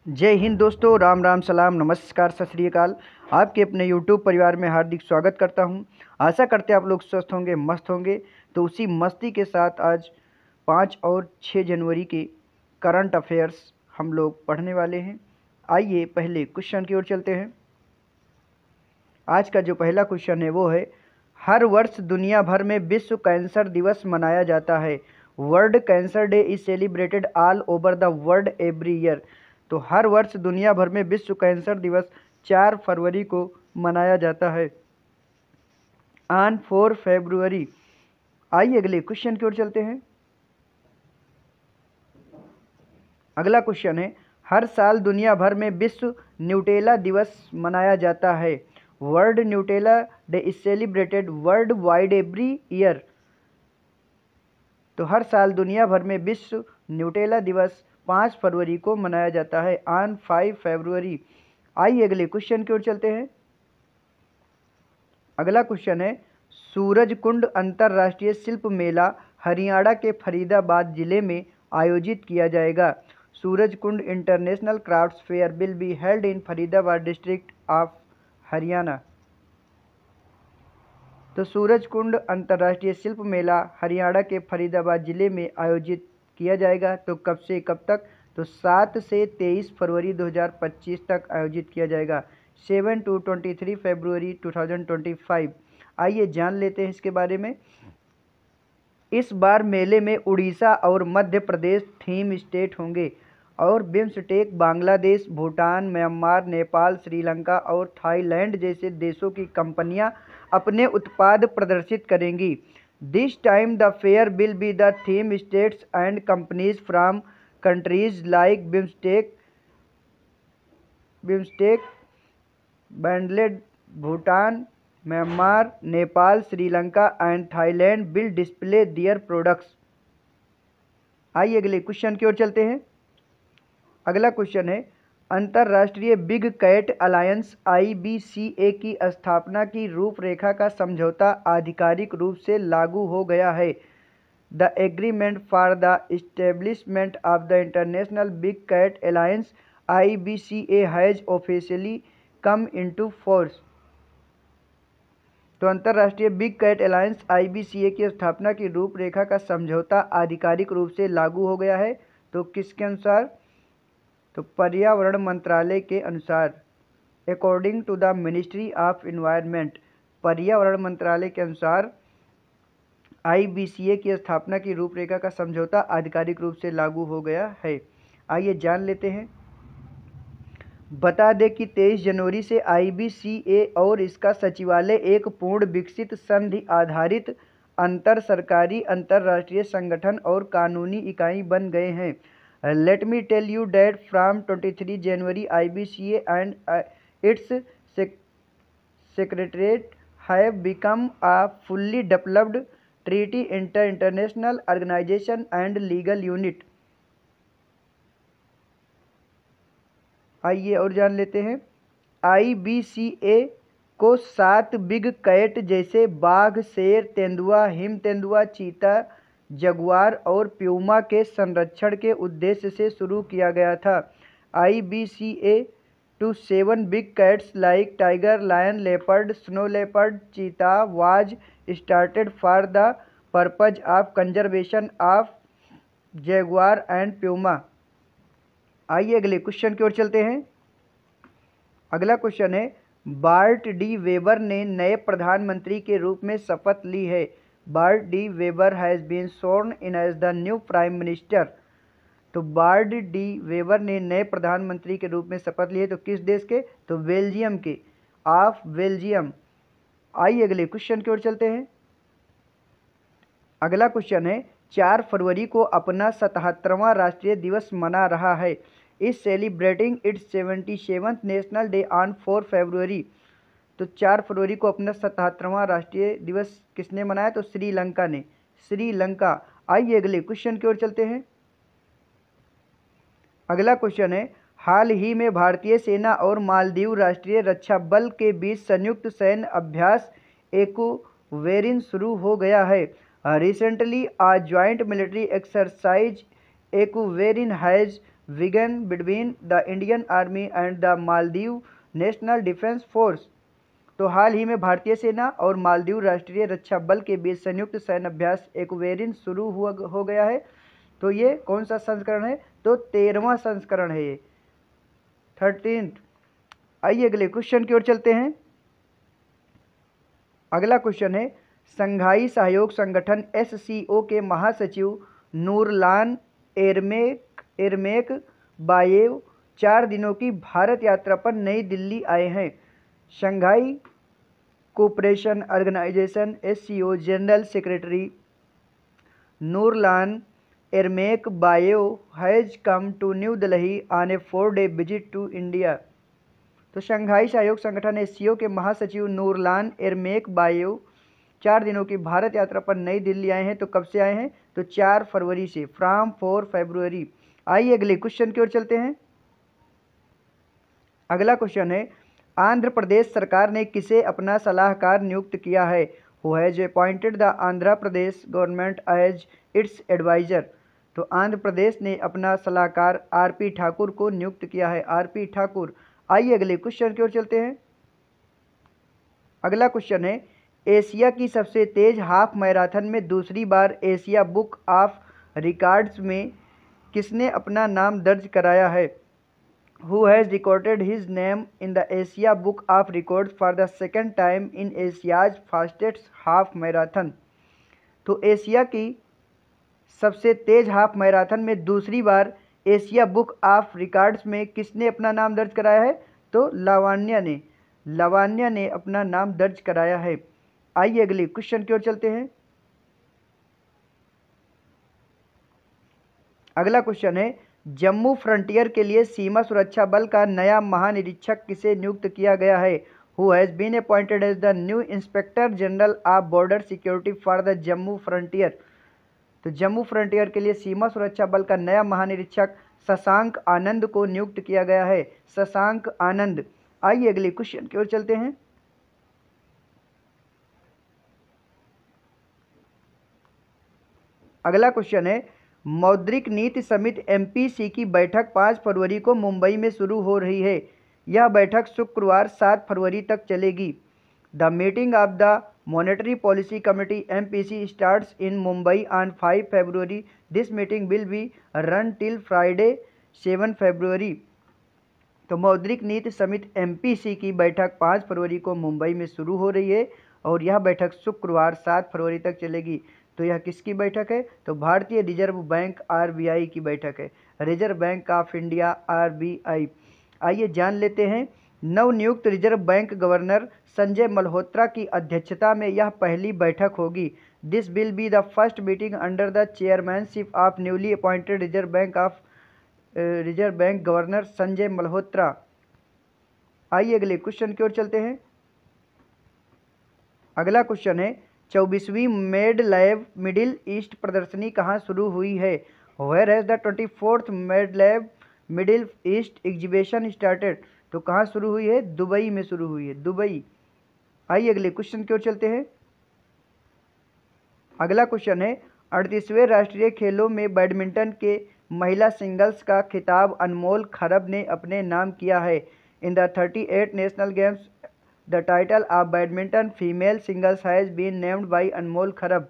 जय हिंद दोस्तों, राम राम, सलाम, नमस्कार, सत श्री अकाल। आपके अपने यूट्यूब परिवार में हार्दिक स्वागत करता हूं। आशा करते हैं आप लोग स्वस्थ होंगे, मस्त होंगे। तो उसी मस्ती के साथ आज 5 और 6 जनवरी के करंट अफेयर्स हम लोग पढ़ने वाले हैं। आइए पहले क्वेश्चन की ओर चलते हैं। आज का जो पहला क्वेश्चन है वो है, हर वर्ष दुनिया भर में विश्व कैंसर दिवस मनाया जाता है। World cancer day is celebrated all over the world every year. तो हर वर्ष दुनिया भर में विश्व कैंसर दिवस 4 फरवरी को मनाया जाता है, ऑन 4 फरवरी। आइए अगले क्वेश्चन की ओर चलते हैं। अगला क्वेश्चन है, हर साल दुनिया भर में विश्व न्यूटेला दिवस मनाया जाता है। World Nutella day is celebrated world wide every year. तो हर साल दुनिया भर में विश्व न्यूटेला दिवस 5 फरवरी को मनाया जाता है, ऑन 5 फरवरी। आइए अगले क्वेश्चन की ओर चलते हैं। अगला क्वेश्चन है, सूरजकुंड अंतर्राष्ट्रीय शिल्प मेला हरियाणा के फरीदाबाद जिले में आयोजित किया जाएगा। Surajkund international crafts fair will be held in Faridabad district of Haryana. तो सूरजकुंड अंतर्राष्ट्रीय शिल्प मेला हरियाणा के फरीदाबाद जिले में आयोजित किया जाएगा। तो कब से कब तक? तो 7 से 23 फरवरी 2025 तक आयोजित किया जाएगा, 7 to 23 फरवरी 2025। आइए जान लेते हैं इसके बारे में। इस बार मेले में उड़ीसा और मध्य प्रदेश थीम स्टेट होंगे और बिम्स्टेक बांग्लादेश, भूटान, म्यांमार, नेपाल, श्रीलंका और थाईलैंड जैसे देशों की कंपनियां अपने उत्पाद प्रदर्शित करेंगी। This time the fair will be the theme states and companies from countries like BIMSTEC, Bangladesh, Bhutan, Myanmar, Nepal, Sri Lanka and Thailand will display their products. आइए अगले क्वेश्चन की ओर चलते हैं। अगला क्वेश्चन है, अंतर्राष्ट्रीय बिग कैट अलायंस IBCA की स्थापना की रूपरेखा का समझौता आधिकारिक रूप से लागू हो गया है। The agreement for the establishment of the international big cat alliance IBCA has officially come into force. तो अंतर्राष्ट्रीय बिग कैट अलायंस IBCA की स्थापना की रूपरेखा का समझौता आधिकारिक रूप से लागू हो गया है। तो किसके अनुसार? तो पर्यावरण मंत्रालय के अनुसार, according to the ministry of environment. पर्यावरण मंत्रालय के अनुसार IBCA की स्थापना की रूपरेखा का समझौता आधिकारिक रूप से लागू हो गया है। आइए जान लेते हैं। बता दें कि 23 जनवरी से IBCA और इसका सचिवालय एक पूर्ण विकसित संधि आधारित अंतर सरकारी अंतर्राष्ट्रीय संगठन और कानूनी इकाई बन गए हैं। Let me tell you that from 23 January IBCA and its secretariat have become a fully developed treaty international organization and legal unit। आइए और जान लेते हैं। IBCA को 7 बिग कैट जैसे बाघ, शेर, तेंदुआ, हिम तेंदुआ, चीता, जगुआर और प्यूमा के संरक्षण के उद्देश्य से शुरू किया गया था। IBCA to 7 big cats like tiger, lion, leopard, snow leopard, cheetah, was started for the purpose of conservation of jaguar and puma. आइए अगले क्वेश्चन की ओर चलते हैं। अगला क्वेश्चन है, बार्ट डी वेबर ने नए प्रधानमंत्री के रूप में शपथ ली है। Bart De Wever has been स्worn in as the new prime minister. तो बार्ट डी वेबर ने नए प्रधानमंत्री के रूप में शपथ ली है। तो किस देश के? तो बेल्जियम के, ऑफ बेल्जियम। आइए अगले क्वेश्चन की ओर चलते हैं। अगला क्वेश्चन है, 4 फरवरी को अपना 77वां राष्ट्रीय दिवस मना रहा है। Is celebrating it's 77th national day on 4 फरवरी। तो 4 फरवरी को अपना 77वां राष्ट्रीय दिवस किसने मनाया? तो श्रीलंका ने, श्रीलंका। आइए अगले क्वेश्चन की ओर चलते हैं। अगला क्वेश्चन है, हाल ही में भारतीय सेना और मालदीव राष्ट्रीय रक्षा बल के बीच संयुक्त सैन्य अभ्यास एक्वेरिन शुरू हो गया है। Recently a joint military exercise Ekuverin has begun between the Indian army and the Maldives national defence force. तो हाल ही में भारतीय सेना और मालदीव राष्ट्रीय रक्षा बल के बीच संयुक्त सैन्य अभ्यास एक्वेरिन शुरू हो गया है। तो ये कौन सा संस्करण है? तो 13वां संस्करण है ये, 13th। आइए अगले क्वेश्चन की ओर चलते हैं। अगला क्वेश्चन है, संघाई सहयोग संगठन SCO के महासचिव नूरलान एरमेक बायेव 4 दिनों की भारत यात्रा पर नई दिल्ली आए हैं। Shanghai cooperation organisation SCO general secretary Nurlan Yermekbayev has come to New Delhi on a 4-day visit to India. तो शंघाई सहयोग संगठन SCO के महासचिव नूरलान एरमेक बायेव 4 दिनों की भारत यात्रा पर नई दिल्ली आए हैं। तो कब से आए हैं? तो 4 फरवरी से, फ्रॉम 4 फरवरी। आइए अगले क्वेश्चन की ओर चलते हैं। अगला क्वेश्चन है, आंध्र प्रदेश सरकार ने किसे अपना सलाहकार नियुक्त किया है? Who has appointed the Andhra Pradesh government as its advisor. तो आंध्र प्रदेश ने अपना सलाहकार RP ठाकुर को नियुक्त किया है, RP ठाकुर। आइए अगले क्वेश्चन की ओर चलते हैं। अगला क्वेश्चन है, एशिया की सबसे तेज हाफ मैराथन में दूसरी बार एशिया बुक ऑफ रिकॉर्ड्स में किसने अपना नाम दर्ज कराया है? Who has recorded his name in the Asia Book of Records for the second time in Asia's fastest half marathon। तो एशिया की सबसे तेज हाफ मैराथन में दूसरी बार एशिया बुक ऑफ रिकॉर्ड्स में किसने अपना नाम दर्ज कराया है? तो लावण्या ने अपना नाम दर्ज कराया है। आइए अगले क्वेश्चन की ओर चलते हैं। अगला क्वेश्चन है, जम्मू फ्रंटियर के लिए सीमा सुरक्षा बल का नया महानिरीक्षक किसे नियुक्त किया गया है? Who has been appointed as the new inspector general of border security for the Jammu frontier. तो जम्मू फ्रंटियर के लिए सीमा सुरक्षा बल का नया महानिरीक्षक शशांक आनंद को नियुक्त किया गया है, शशांक आनंद। आइए अगले क्वेश्चन की ओर चलते हैं। अगला क्वेश्चन है, मौद्रिक नीति समिति MPC की बैठक 5 फरवरी को मुंबई में शुरू हो रही है। यह बैठक शुक्रवार 7 फरवरी तक चलेगी। The meeting of the monetary policy committee MPC starts in Mumbai on 5 February. This meeting will be run till Friday 7 फरवरी। तो मौद्रिक नीति समिति MPC की बैठक 5 फरवरी को मुंबई में शुरू हो रही है और यह बैठक शुक्रवार 7 फरवरी तक चलेगी। तो यह किसकी बैठक है? तो भारतीय रिजर्व बैंक RBI की बैठक है, reserve bank of India RBI। आइए जान लेते हैं, नवनियुक्त reserve bank governor Sanjay Malhotra की अध्यक्षता में यह पहली बैठक होगी। This will be the first meeting under the chairmanship of newly appointed reserve bank governor Sanjay Malhotra. आइए अगले क्वेश्चन की ओर चलते हैं। अगला क्वेश्चन है, 24वीं मेड लैब मिडिल ईस्ट प्रदर्शनी कहाँ शुरू हुई है? Where has the 24th Med Lab Middle East exhibition started. तो कहाँ शुरू हुई है? दुबई में शुरू हुई है, दुबई। आइए अगले क्वेश्चन की ओर चलते हैं। अगला क्वेश्चन है, 38वें राष्ट्रीय खेलों में बैडमिंटन के महिला सिंगल्स का खिताब अनमोल खरब ने अपने नाम किया है। In the 38 national games the title of badminton female singles has been named by Anmol Kharb.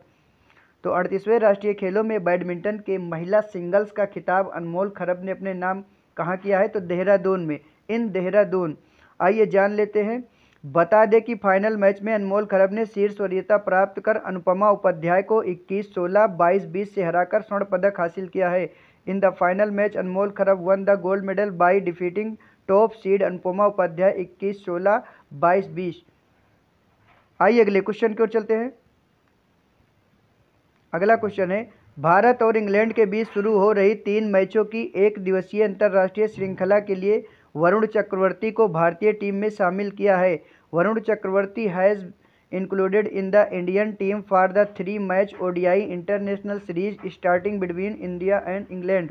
तो 38वें राष्ट्रीय खेलों में बैडमिंटन के महिला सिंगल्स का खिताब अनमोल खरब ने अपने नाम कहाँ किया है? तो देहरादून में, इन देहरादून। आइए जान लेते हैं। बता दें कि फाइनल मैच में अनमोल खरब ने शीर्ष वरीयता प्राप्त कर अनुपमा उपाध्याय को 21-16, 22-20 से हराकर स्वर्ण पदक हासिल किया है। In the final match Anmol Kharb won the gold medal by defeating top seed Anupama Upadhyay 21-16, 22-20। आइए अगले क्वेश्चन की ओर चलते हैं। अगला क्वेश्चन है, भारत और इंग्लैंड के बीच शुरू हो रही 3 मैचों की एक दिवसीय अंतर्राष्ट्रीय श्रृंखला के लिए वरुण चक्रवर्ती को भारतीय टीम में शामिल किया है। Varun Chakravarthy has included in the Indian team for the 3-मैच ODI international series starting between India and England.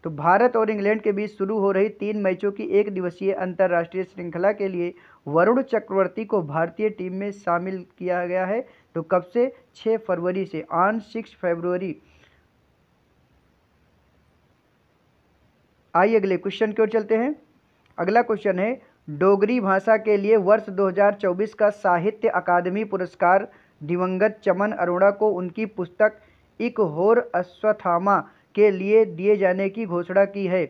तो भारत और इंग्लैंड के बीच शुरू हो रही 3 मैचों की एक दिवसीय अंतर्राष्ट्रीय श्रृंखला के लिए वरुण चक्रवर्ती को भारतीय टीम में शामिल किया गया है। तो कब से? 6 फरवरी से, ऑन 6 फरवरी। आइए अगले क्वेश्चन की ओर चलते हैं। अगला क्वेश्चन है, डोगरी भाषा के लिए वर्ष 2024 का साहित्य अकादमी पुरस्कार दिवंगत चमन अरोड़ा को उनकी पुस्तक एक होर अश्वत्थामा के लिए दिए जाने की घोषणा की है।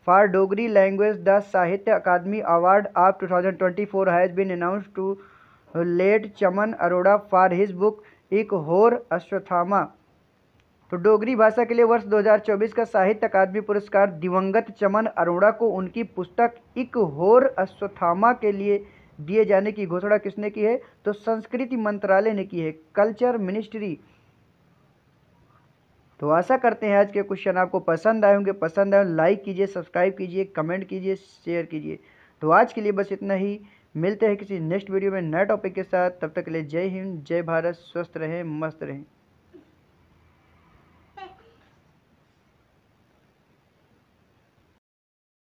For Dogri language the Sahitya Akademi award of 2024 has been announced to late Chaman Arora for his book Ek Hor Ashwatthama. तो डोगरी भाषा के लिए वर्ष 2024 का साहित्य अकादमी पुरस्कार दिवंगत चमन अरोड़ा को उनकी पुस्तक एक होर अश्वत्थामा के लिए दिए जाने की घोषणा किसने की है? तो संस्कृति मंत्रालय ने की है, कल्चर मिनिस्ट्री। तो आशा करते हैं आज के क्वेश्चन आपको पसंद आए होंगे। पसंद आए लाइक कीजिए, सब्सक्राइब कीजिए, कमेंट कीजिए, शेयर कीजिए। तो आज के लिए बस इतना ही। मिलते हैं किसी नेक्स्ट वीडियो में नए टॉपिक के साथ। तब तक के लिए जय हिंद, जय भारत, स्वस्थ रहें, मस्त रहें।